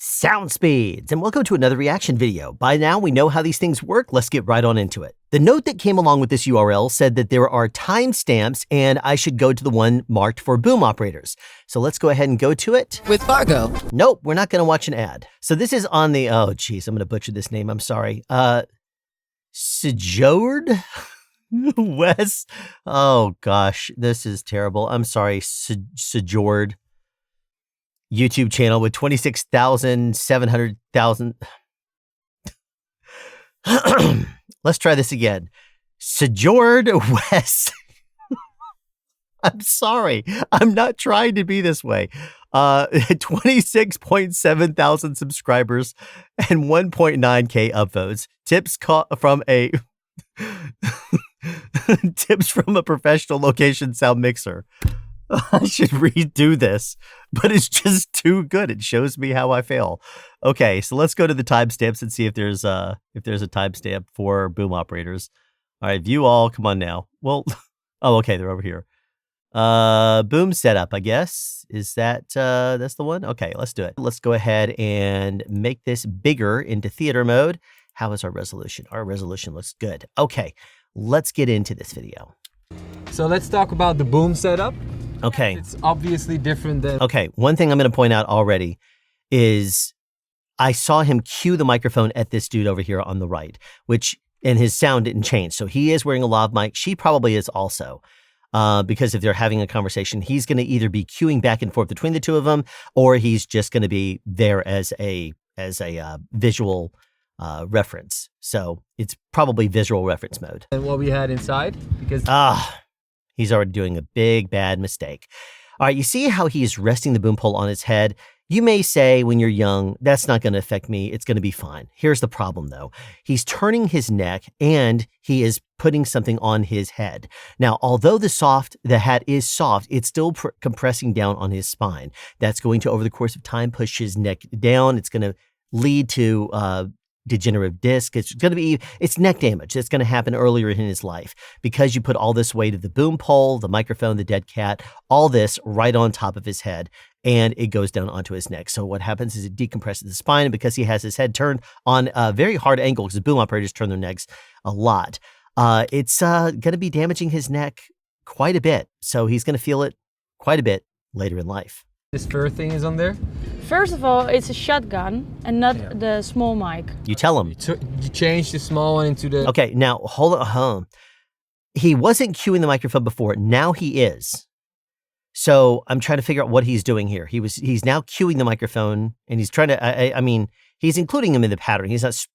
Sound speeds, and welcome to another reaction video. By now, we know how these things work. Let's get right on into it. The note that came along with this URL said that there are timestamps and I should go to the one marked for boom operators. So let's go ahead and go to it. With Fargo. Nope, we're not going to watch an ad. So this is on the, oh geez, I'm going to butcher this name. I'm sorry. Sjord? Wes? Oh gosh, this is terrible. I'm sorry, Sjord. YouTube channel with 26,700,000. Let's try this again. Sjord Wes. I'm sorry. I'm not trying to be this way. 26.7 thousand subscribers and 1.9K upvotes. Tips from a tips from a professional location sound mixer. I should redo this, but it's just too good. It shows me how I fail. Okay, so let's go to the timestamps and see if there's a timestamp for boom operators. All right, view all. Come on now. Well, oh, okay, they're over here. Boom setup, I guess. Is that that's the one? Okay, let's do it. Let's go ahead and make this bigger into theater mode. How is our resolution? Our resolution looks good. Okay, let's get into this video. So let's talk about the boom setup. Okay. It's obviously different than... Okay, one thing I'm going to point out already is I saw him cue the microphone at this dude over here on the right, and his sound didn't change. So he is wearing a lav mic. She probably is also, because if they're having a conversation, he's going to either be cueing back and forth between the two of them, or he's just going to be there as a visual reference. So it's probably visual reference mode. And what we had inside, because... He's already doing a big, bad mistake. All right, you see how he's resting the boom pole on his head? You may say when you're young, that's not going to affect me. It's going to be fine. Here's the problem, though. He's turning his neck and he is putting something on his head. Now, although the hat is soft, it's still compressing down on his spine. That's going to, over the course of time, push his neck down. It's going to lead to degenerative disc. It's neck damage. That's going to happen earlier in his life because you put all this weight of the boom pole, the microphone, the dead cat, all this right on top of his head, and it goes down onto his neck. So what happens is it decompresses the spine, and because he has his head turned on a very hard angle, because boom operators turn their necks a lot, it's going to be damaging his neck quite a bit. So he's going to feel it quite a bit later in life. This fur thing is on there? First of all, it's a shotgun and not the small mic. You tell him. You change the small one into the... Okay, now hold on. He wasn't cueing the microphone before. Now he is. So I'm trying to figure out what he's doing here. He's now cueing the microphone, and he's trying to, I mean, he's including him in the pattern. He's not,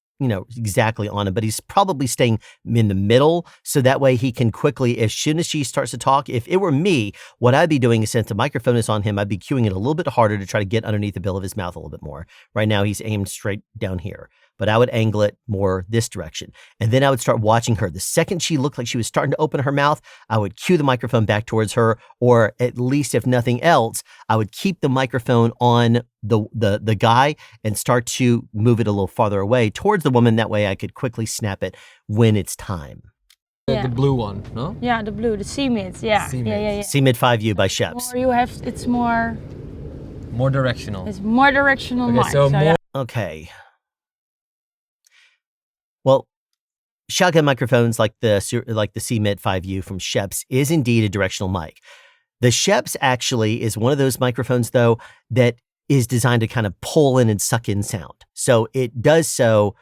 exactly on him, but he's probably staying in the middle. So that way he can quickly, as soon as she starts to talk, if it were me, what I'd be doing is, since the microphone is on him, I'd be cueing it a little bit harder to try to get underneath the bill of his mouth a little bit more. Right now he's aimed straight down here, but I would angle it more this direction. And then I would start watching her. The second she looked like she was starting to open her mouth, I would cue the microphone back towards her, or at least if nothing else, I would keep the microphone on the guy and start to move it a little farther away towards the woman. That way I could quickly snap it when it's time. Yeah. The blue one, no? Yeah, the blue, the C-mid, yeah. C-mid. C-mid 5U by Sheps. It's more directional. It's more directional mic. So more... Yeah. Okay. Well, shotgun microphones like the C-mid 5U from Sheps is indeed a directional mic. The Sheps actually is one of those microphones, though, that is designed to kind of pull in and suck in sound. So it does so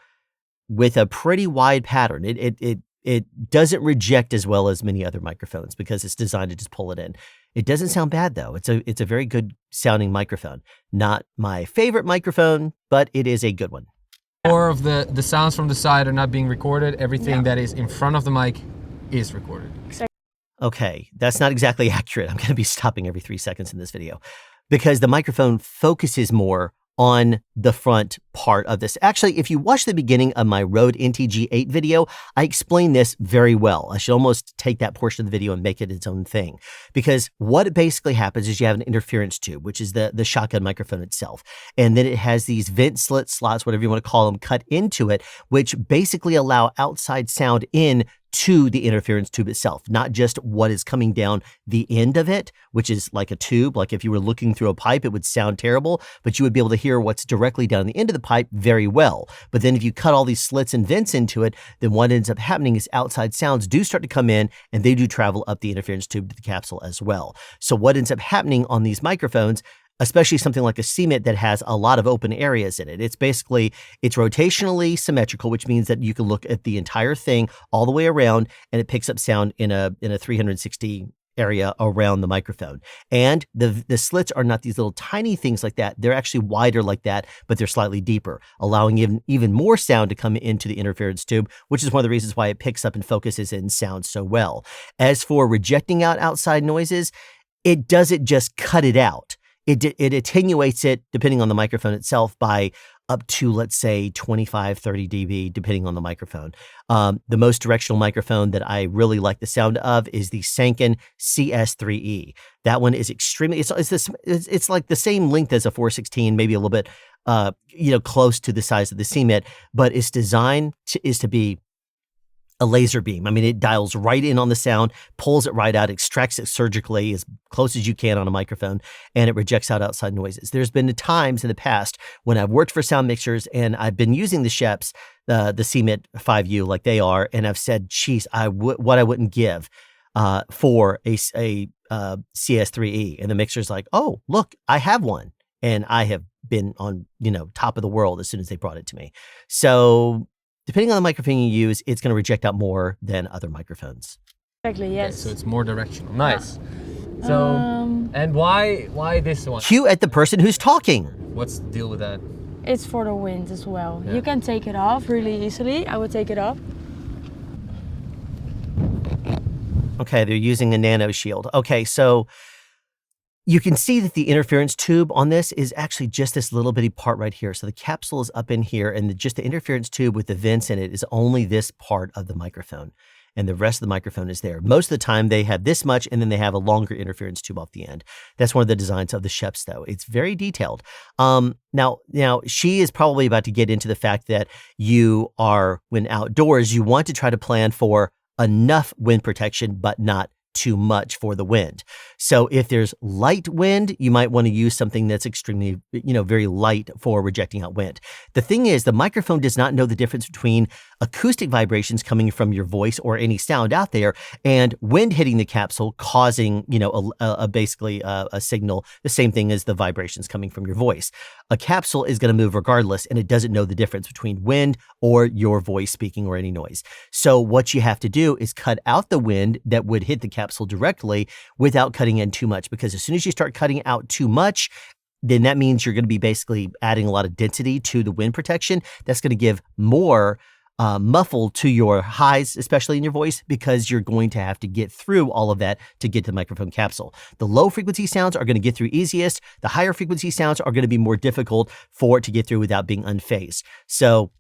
with a pretty wide pattern. It doesn't reject as well as many other microphones because it's designed to just pull it in. It doesn't sound bad, though. It's a very good sounding microphone. Not my favorite microphone, but it is a good one. More of the sounds from the side are not being recorded. Everything that is in front of the mic is recorded. Okay, that's not exactly accurate. I'm going to be stopping every 3 seconds in this video because the microphone focuses more on the front part of this. Actually, if you watch the beginning of my Rode NTG8 video, I explain this very well. I should almost take that portion of the video and make it its own thing. Because what basically happens is you have an interference tube, which is the shotgun microphone itself. And then it has these vent slit slots, whatever you want to call them, cut into it, which basically allow outside sound in to the interference tube itself, not just what is coming down the end of it, which is like a tube. Like if you were looking through a pipe, it would sound terrible, but you would be able to hear what's directly down the end of the pipe very well. But then if you cut all these slits and vents into it, then what ends up happening is outside sounds do start to come in and they do travel up the interference tube to the capsule as well. So what ends up happening on these microphones, especially something like a CMIT that has a lot of open areas in it. It's rotationally symmetrical, which means that you can look at the entire thing all the way around and it picks up sound in a 360 area around the microphone. And the slits are not these little tiny things like that. They're actually wider like that, but they're slightly deeper, allowing even more sound to come into the interference tube, which is one of the reasons why it picks up and focuses in sound so well. As for rejecting out outside noises, it doesn't just cut it out. It attenuates it, depending on the microphone itself, by up to, let's say, 25, 30 dB, depending on the microphone. The most directional microphone that I really like the sound of is the Sanken CS3E. That one is extremely, it's like the same length as a 416, maybe a little bit, close to the size of the CMIT, but its design is to be a laser beam. I mean, it dials right in on the sound, pulls it right out, extracts it surgically as close as you can on a microphone, and it rejects out outside noises. There's been times in the past when I've worked for sound mixers and I've been using the Schoeps, the CMIT 5U like they are, and I've said, geez, what I wouldn't give for a CS3E. And the mixer's like, oh, look, I have one. And I have been on, top of the world as soon as they brought it to me. So depending on the microphone you use, it's going to reject out more than other microphones. Exactly, yes. Okay, so it's more directional. Nice. So, and why this one? Cue at the person who's talking. What's the deal with that? It's for the wind as well. Yeah. You can take it off really easily. I would take it off. Okay, they're using a nano shield. Okay, so you can see that the interference tube on this is actually just this little bitty part right here. So the capsule is up in here and just the interference tube with the vents in it is only this part of the microphone. And the rest of the microphone is there. Most of the time they have this much and then they have a longer interference tube off the end. That's one of the designs of the Schoeps though. It's very detailed. Now she is probably about to get into the fact that when outdoors, you want to try to plan for enough wind protection, but not too much for the wind. So if there's light wind, you might want to use something that's extremely, very light for rejecting out wind. The thing is, the microphone does not know the difference between acoustic vibrations coming from your voice or any sound out there and wind hitting the capsule causing, basically a signal, the same thing as the vibrations coming from your voice. A capsule is going to move regardless, and it doesn't know the difference between wind or your voice speaking or any noise. So what you have to do is cut out the wind that would hit the capsule directly without cutting in too much, because as soon as you start cutting out too much, then that means you're going to be basically adding a lot of density to the wind protection. That's going to give more muffle to your highs, especially in your voice, because you're going to have to get through all of that to get to the microphone capsule. The low frequency sounds are going to get through easiest. The higher frequency sounds are going to be more difficult for it to get through without being unfazed. So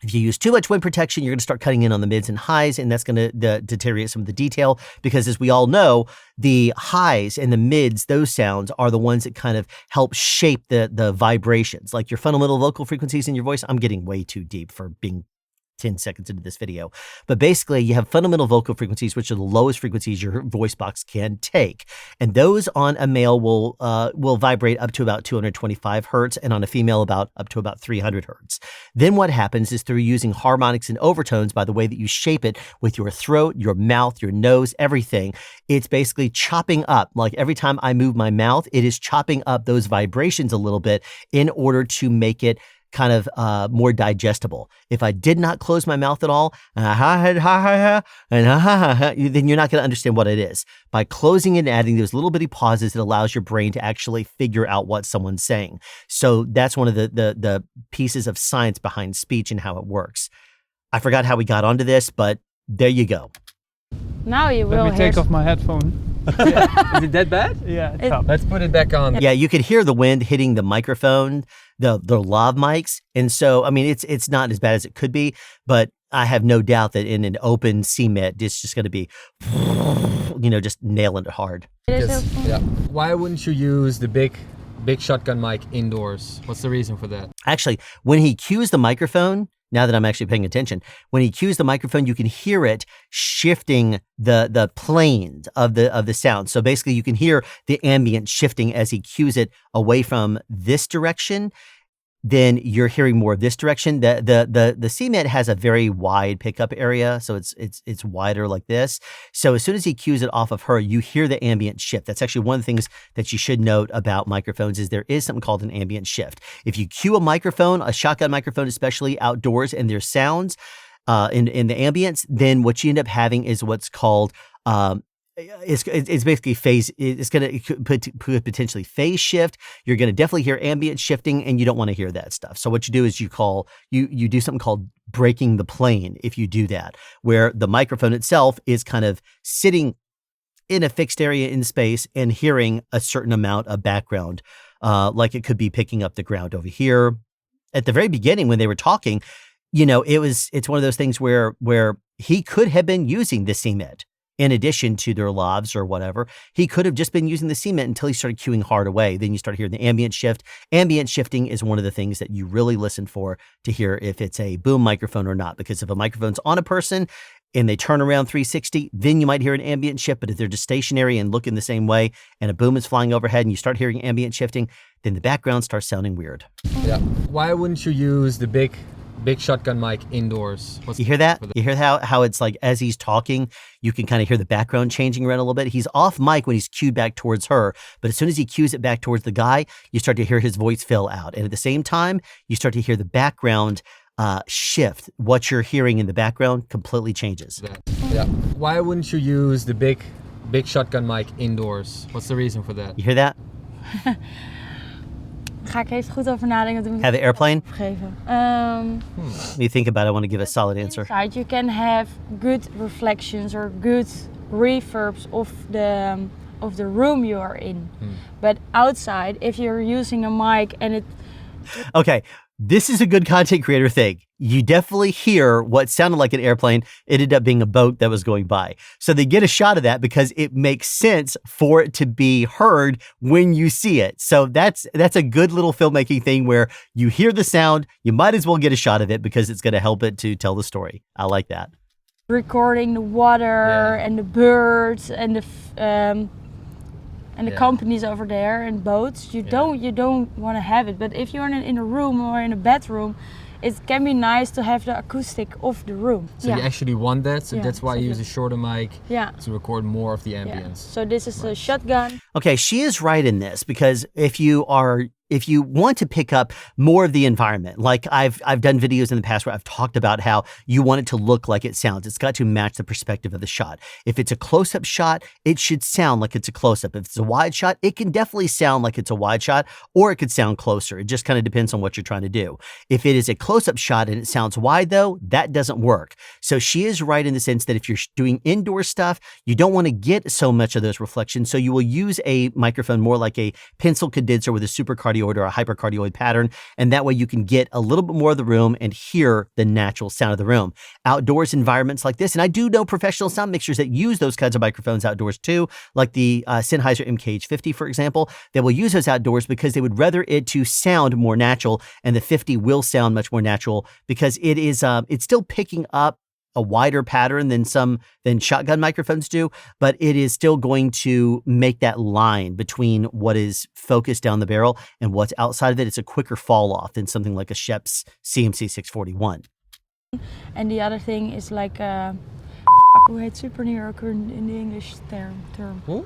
if you use too much wind protection, you're going to start cutting in on the mids and highs, and that's going to deteriorate some of the detail, because as we all know, the highs and the mids, those sounds are the ones that kind of help shape the vibrations, like your fundamental vocal frequencies in your voice. I'm getting way too deep for being 10 seconds into this video. But basically, you have fundamental vocal frequencies, which are the lowest frequencies your voice box can take. And those on a male will vibrate up to about 225 hertz, and on a female up to about 300 hertz. Then what happens is, through using harmonics and overtones, by the way that you shape it with your throat, your mouth, your nose, everything, it's basically chopping up. Like every time I move my mouth, it is chopping up those vibrations a little bit in order to make it kind of more digestible. If I did not close my mouth at all, then you're not going to understand what it is. By closing it and adding those little bitty pauses, it allows your brain to actually figure out what someone's saying. So that's one of the pieces of science behind speech and how it works. I forgot how we got onto this, but there you go. Now you will Let me hear. take off my headphone. Is it that bad? Yeah, it's It- tough. Let's put it back on. Yeah, you could hear the wind hitting the microphone, the lav mics, and so I mean it's not as bad as it could be, but I have no doubt that in an open CMET, it's just going to be, just nailing it hard. It is Because- heel fun. yeah. Why wouldn't you use the big shotgun mic indoors? What's the reason for that? Actually, when he cues the microphone, now that I'm actually paying attention, when he cues the microphone, you can hear it shifting the planes of the sound. So basically, you can hear the ambient shifting as he cues it away from this direction. Then you're hearing more of this direction. The CMET has a very wide pickup area, so it's wider like this. So as soon as he cues it off of her, you hear the ambient shift. That's actually one of the things that you should note about microphones is there is something called an ambient shift. If you cue a microphone, a shotgun microphone, especially outdoors, and there's sounds in the ambience, then what you end up having is what's called it's basically phase. It could potentially phase shift. You're going to definitely hear ambient shifting, and you don't want to hear that stuff. So what you do is you do something called breaking the plane. If you do that, where the microphone itself is kind of sitting in a fixed area in space and hearing a certain amount of background, like it could be picking up the ground over here. At the very beginning, when they were talking, it's one of those things where he could have been using the CMET. In addition to their lavs or whatever, he could have just been using the CMET until he started cueing hard away. Then you start hearing the ambient shift. Ambient shifting is one of the things that you really listen for to hear if it's a boom microphone or not. Because if a microphone's on a person and they turn around 360, then you might hear an ambient shift. But if they're just stationary and looking the same way and a boom is flying overhead and you start hearing ambient shifting, then the background starts sounding weird. Yeah. Why wouldn't you use the big shotgun mic indoors? You hear that? You hear how it's like as he's talking, you can kind of hear the background changing around a little bit. He's off mic when he's cued back towards her, but as soon as he cues it back towards the guy, you start to hear his voice fill out. And at the same time, you start to hear the background shift. What you're hearing in the background completely changes. Yeah. Why wouldn't you use the big shotgun mic indoors? What's the reason for that? You hear that? Ga ik even goed over nadenken. Dan moet ik Have the airplane? geven. When you think about it, I want to give a solid answer. Inside you can have good reflections or good reverbs of the room you are in. But outside, if you're using a mic and it Okay, this is a good content creator thing. You definitely hear what sounded like an airplane. It ended up being a boat that was going by. So they get a shot of that because it makes sense for it to be heard when you see it. So that's a good little filmmaking thing where you hear the sound, you might as well get a shot of it because it's going to help it to tell the story. I like that. recording the water and the birds and the companies over there and boats, you don't want to have it. But if you're in a room or in a bedroom, it can be nice to have the acoustic of the room. So you actually want that, so Yeah, that's why you use a exactly. shorter mic Yeah. to record more of the Yeah. ambience. So this is a shotgun. Okay, she is right in this because if you want to pick up more of the environment, like I've done videos in the past where I've talked about how you want it to look like it sounds. It's got to match the perspective of the shot. If it's a close-up shot, it should sound like it's a close-up. If it's a wide shot, it can definitely sound like it's a wide shot, or it could sound closer. It just kind of depends on what you're trying to do. If it is a close-up shot and it sounds wide though, that doesn't work. So she is right in the sense that if you're doing indoor stuff, you don't want to get so much of those reflections. So you will use a microphone more like a pencil condenser with a supercardioid or a hypercardioid pattern. And that way you can get a little bit more of the room and hear the natural sound of the room. Outdoors environments like this, and I do know professional sound mixers that use those kinds of microphones outdoors too, like the Sennheiser MKH50, for example. They will use those outdoors because they would rather it to sound more natural, and the 50 will sound much more natural because it is it's still picking up a wider pattern than shotgun microphones do, but it is still going to make that line between what is focused down the barrel and what's outside of it. It's a quicker fall off than something like a Schoeps CMC 641. And the other thing is like hoe heet super near ook in the English term. Hoe?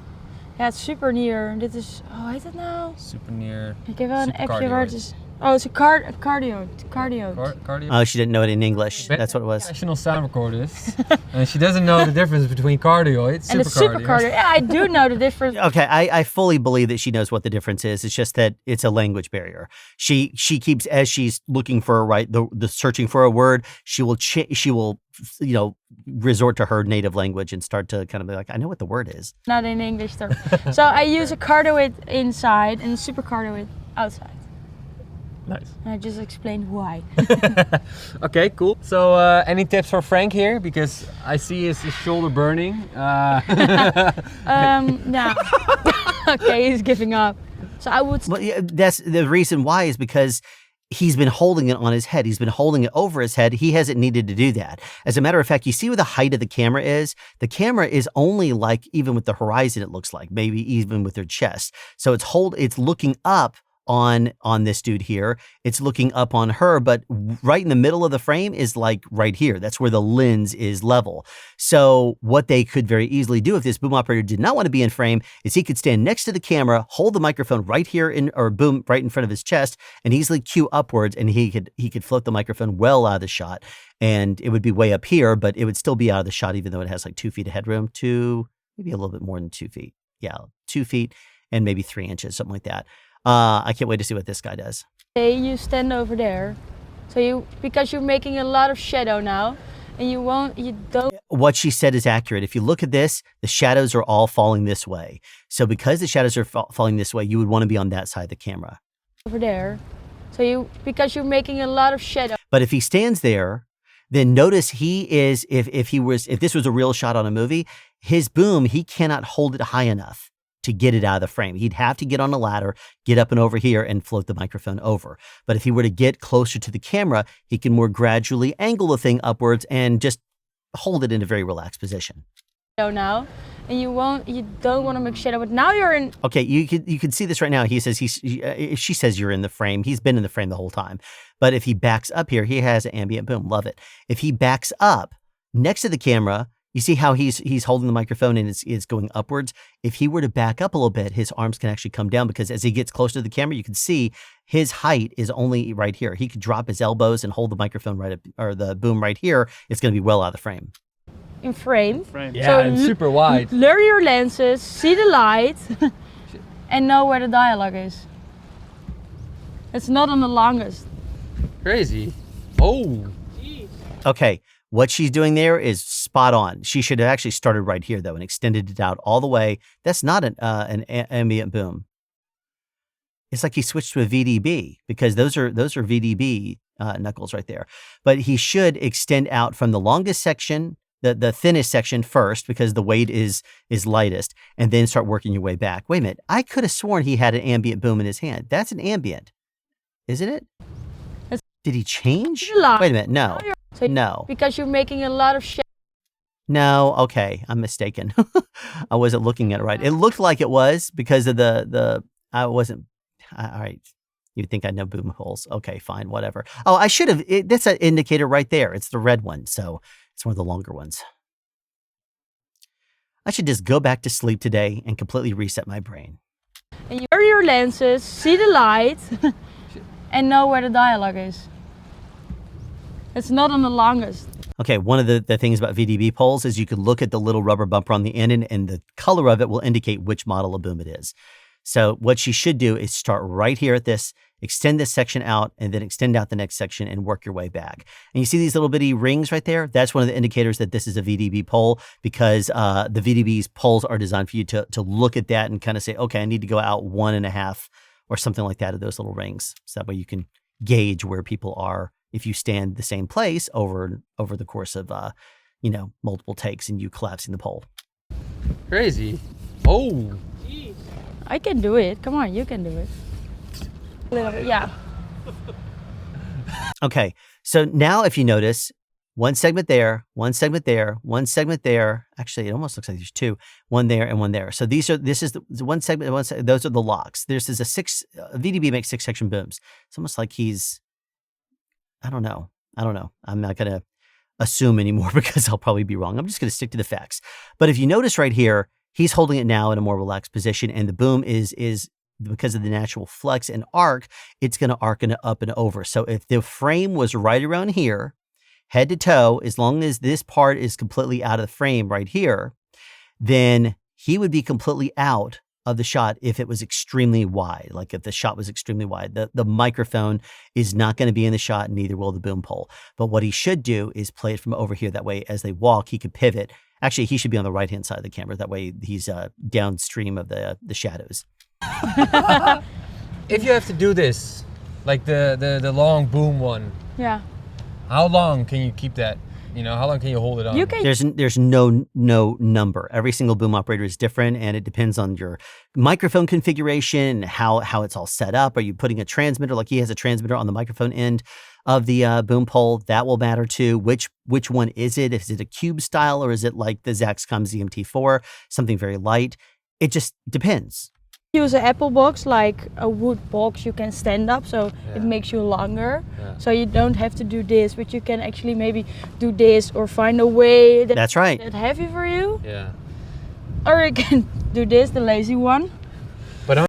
Ja, het is super near. Dit is, hoe heet het nou? Super near. Ik heb wel een appje waar het is. Oh, it's a cardio. Cardio. Oh, she didn't know it in English. That's what it was. Professional sound recordist, and she doesn't know the difference between cardioid, And the super cardio. Yeah, I do know the difference. Okay, I fully believe that she knows what the difference is. It's just that it's a language barrier. She keeps, as she's looking for the searching for a word, she will resort to her native language and start to kind of be like, I know what the word is. Not in English though. So I use a cardioid inside and a super cardioid outside. Nice. And I just explained why. Okay, cool. So, any tips for Frank here? Because I see his shoulder burning. No. Okay, he's giving up. So I would. Well, yeah, that's the reason why is because he's been holding it on his head. He's been holding it over his head. He hasn't needed to do that. As a matter of fact, you see where the height of the camera is? The camera is only like, even with the horizon, it looks like, maybe even with their chest. So it's looking up on this dude here. It's looking up on her, but right in the middle of the frame is like right here. That's where the lens is level. So what they could very easily do if this boom operator did not want to be in frame is he could stand next to the camera, hold the microphone right here or boom right in front of his chest and easily cue upwards, and he could float the microphone well out of the shot, and it would be way up here, but it would still be out of the shot even though it has like 2 feet of headroom, maybe a little bit more than 2 feet. Yeah, 2 feet and maybe 3 inches, something like that. I can't wait to see what this guy does. You stand over there, so because you're making a lot of shadow now, and you don't. What she said is accurate. If you look at this, the shadows are all falling this way. So because the shadows are falling this way, you would want to be on that side of the camera. Over there, so because you're making a lot of shadow. But if he stands there, then notice he is. If this was a real shot on a movie, his boom, he cannot hold it high enough to get it out of the frame. He'd have to get on a ladder, get up and over here and float the microphone over. But if he were to get closer to the camera, he can more gradually angle the thing upwards and just hold it in a very relaxed position. Now, and you don't want to make shadow, but now you're in. Okay, you can see this right now. He says she says you're in the frame. He's been in the frame the whole time. But if he backs up here, he has an ambient boom. Love it. If he backs up next to the camera, you see how he's holding the microphone and it's going upwards. If he were to back up a little bit, his arms can actually come down because as he gets closer to the camera, you can see his height is only right here. He could drop his elbows and hold the microphone right up, or the boom right here. It's going to be well out of the frame. In frame. Yeah, so and super wide. Blur your lenses, see the light, and know where the dialogue is. It's not on the longest. Crazy. Oh. Okay. What she's doing there is spot on. She should have actually started right here, though, and extended it out all the way. That's not an ambient boom. It's like he switched to a VDB because those are VDB knuckles right there. But he should extend out from the longest section, the thinnest section first, because the weight is lightest, and then start working your way back. Wait a minute. I could have sworn he had an ambient boom in his hand. That's an ambient, isn't it? Did he change? Wait a minute. No. No. Because you're making a lot of shadow. No, okay, I'm mistaken. I wasn't looking at it right. It looked like it was because of I wasn't, all right. You'd think I know boom holes. Okay, fine, whatever. Oh, I should have, that's an indicator right there. It's the red one, so it's one of the longer ones. I should just go back to sleep today and completely reset my brain. And you blur your lenses, see the light, and know where the dialogue is. It's not on the longest. Okay, one of the things about VDB poles is you can look at the little rubber bumper on the end and the color of it will indicate which model of boom it is. So what she should do is start right here at this, extend this section out, and then extend out the next section and work your way back. And you see these little bitty rings right there? That's one of the indicators that this is a VDB pole because the VDB's poles are designed for you to look at that and kind of say, okay, I need to go out 1.5 or something like that of those little rings. So that way you can gauge where people are if you stand the same place over the course of, multiple takes and you collapsing the pole. Crazy. Oh. I can do it. Come on, you can do it. A little bit, yeah. Okay, so now if you notice, one segment there, one segment there, one segment there. Actually, it almost looks like there's two. One there and one there. So this is the one segment. Those are the locks. This is VDB makes 6-section booms. It's almost like he's, I don't know. I'm not going to assume anymore because I'll probably be wrong. I'm just going to stick to the facts. But if you notice right here, he's holding it now in a more relaxed position and the boom is because of the natural flex and arc, it's going to arc up and over. So if the frame was right around here, head to toe, as long as this part is completely out of the frame right here, then he would be completely out of the shot if it was extremely wide, like if the shot was extremely wide. The microphone is not going to be in the shot, neither will the boom pole. But what he should do is play it from over here. That way, as they walk, he could pivot. Actually, he should be on the right-hand side of the camera. That way, he's downstream of the shadows. If you have to do this, like the long boom one, Yeah. how long can you keep that? You know, how long can you hold it on? You can. There's no number. Every single boom operator is different, and it depends on your microphone configuration, how it's all set up. Are you putting a transmitter? Like he has a transmitter on the microphone end of the boom pole. That will matter too. Which one is it? Is it a cube style, or is it like the Zaxcom ZMT4, something very light? It just depends. Use an Apple box, like a wood box you can stand up, so Yeah. it makes you longer. Yeah. So you don't have to do this, but you can actually maybe do this or find a way That's right. that's heavy for you. Yeah. Or you can do this, the lazy one.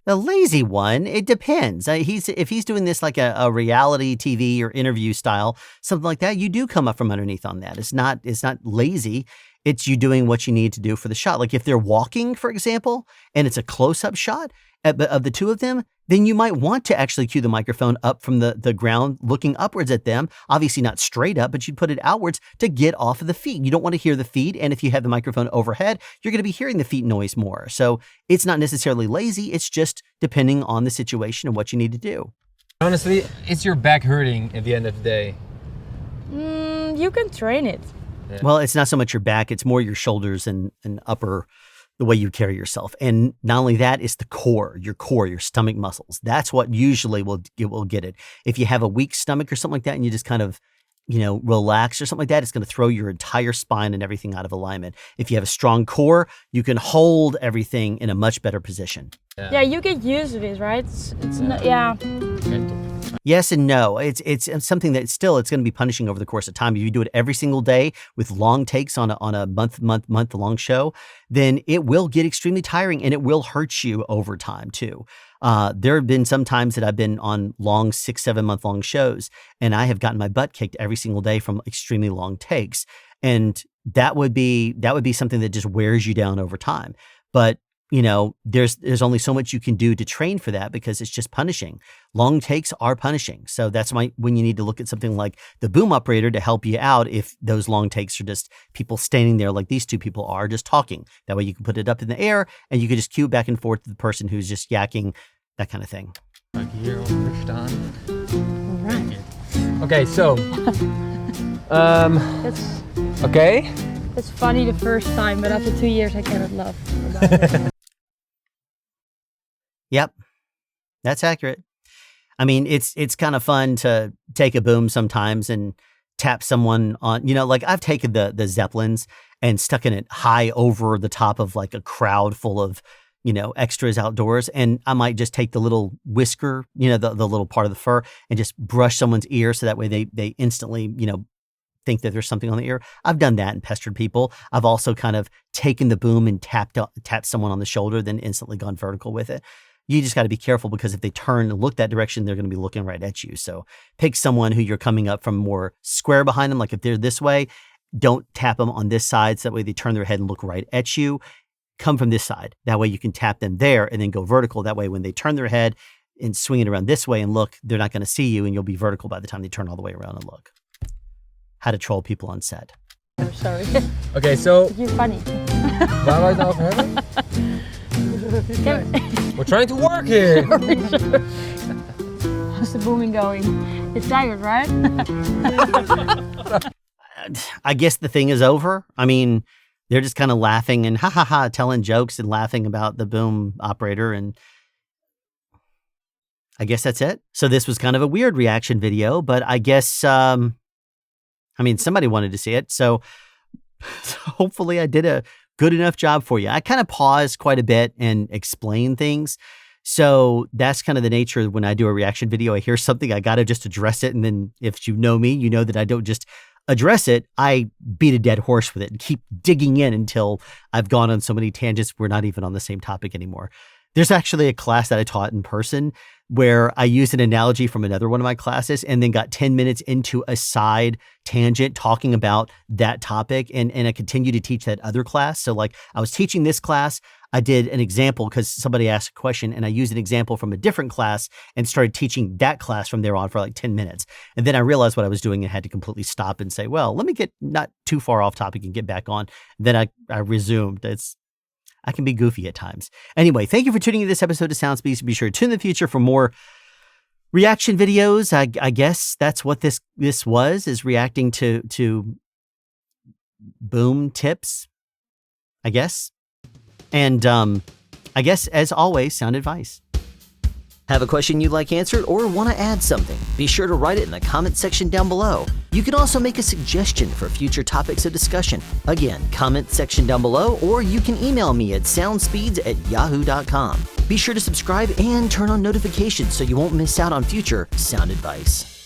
The lazy one, it depends. If he's doing this like a reality TV or interview style, something like that, you do come up from underneath on that. It's not lazy. It's you doing what you need to do for the shot. Like if they're walking, for example, and it's a close-up shot of the two of them, then you might want to actually cue the microphone up from the ground, looking upwards at them. Obviously not straight up, but you'd put it outwards to get off of the feet. You don't want to hear the feet. And if you have the microphone overhead, you're going to be hearing the feet noise more. So it's not necessarily lazy. It's just depending on the situation and what you need to do. Honestly, is your back hurting at the end of the day? You can train it. Well, it's not so much your back, it's more your shoulders and upper, the way you carry yourself. And not only that, it's the core, your stomach muscles. That's what usually will get it. If you have a weak stomach or something like that and you just kind of, relax or something like that, it's going to throw your entire spine and everything out of alignment. If you have a strong core, you can hold everything in a much better position. Yeah, you get used to this, right? It's not, yeah. Yes and no. It's something that still it's going to be punishing over the course of time. If you do it every single day with long takes on a month long show, then it will get extremely tiring and it will hurt you over time too. There have been some times that I've been on long 6-7 month long shows and I have gotten my butt kicked every single day from extremely long takes. And that would be something that just wears you down over time. But there's only so much you can do to train for that because it's just punishing. Long takes are punishing. So that's when you need to look at something like the boom operator to help you out if those long takes are just people standing there like these two people are just talking. That way you can put it up in the air and you can just cue back and forth to the person who's just yakking, that kind of thing. Right. Okay, so That's okay. It's funny the first time, but after 2 years I cannot laugh about it. Yep, that's accurate. I mean, it's kind of fun to take a boom sometimes and tap someone on, like I've taken the Zeppelins and stuck in it high over the top of like a crowd full of, extras outdoors. And I might just take the little whisker, the little part of the fur and just brush someone's ear. So that way they instantly, think that there's something on the ear. I've done that and pestered people. I've also kind of taken the boom and tapped someone on the shoulder, then instantly gone vertical with it. You just got to be careful because if they turn and look that direction, they're going to be looking right at you. So pick someone who you're coming up from more square behind them. Like if they're this way, don't tap them on this side. So that way they turn their head and look right at you. Come from this side. That way you can tap them there and then go vertical. That way when they turn their head and swing it around this way and look, they're not going to see you and you'll be vertical by the time they turn all the way around and look. How to troll people on set. Oh, sorry. Okay, so You're funny. waar wij het over hebben? We're trying to work here. How's the booming going? It's tired, right? I guess the thing is over. I mean, they're just kind of laughing and telling jokes and laughing about the boom operator. And I guess that's it. So this was kind of a weird reaction video, but I guess, somebody wanted to see it. So hopefully I did a good enough job for you. I kind of pause quite a bit and explain things. So that's kind of the nature when I do a reaction video. I hear something, I got to just address it. And then if you know me, you know that I don't just address it. I beat a dead horse with it and keep digging in until I've gone on so many tangents we're not even on the same topic anymore. There's actually a class that I taught in person where I used an analogy from another one of my classes and then got 10 minutes into a side tangent talking about that topic. And I continued to teach that other class. So like I was teaching this class, I did an example because somebody asked a question and I used an example from a different class and started teaching that class from there on for like 10 minutes. And then I realized what I was doing and had to completely stop and say, well, let me get not too far off topic and get back on. Then I resumed. I can be goofy at times. Anyway, thank you for tuning in to this episode of Soundspeeds. Be sure to tune in the future for more reaction videos. I guess that's what this was, is reacting to boom tips, I guess. And I guess, as always, sound advice. Have a question you'd like answered or want to add something? Be sure to write it in the comment section down below. You can also make a suggestion for future topics of discussion. Again, comment section down below, or you can email me at soundspeeds@yahoo.com. Be sure to subscribe and turn on notifications so you won't miss out on future sound advice.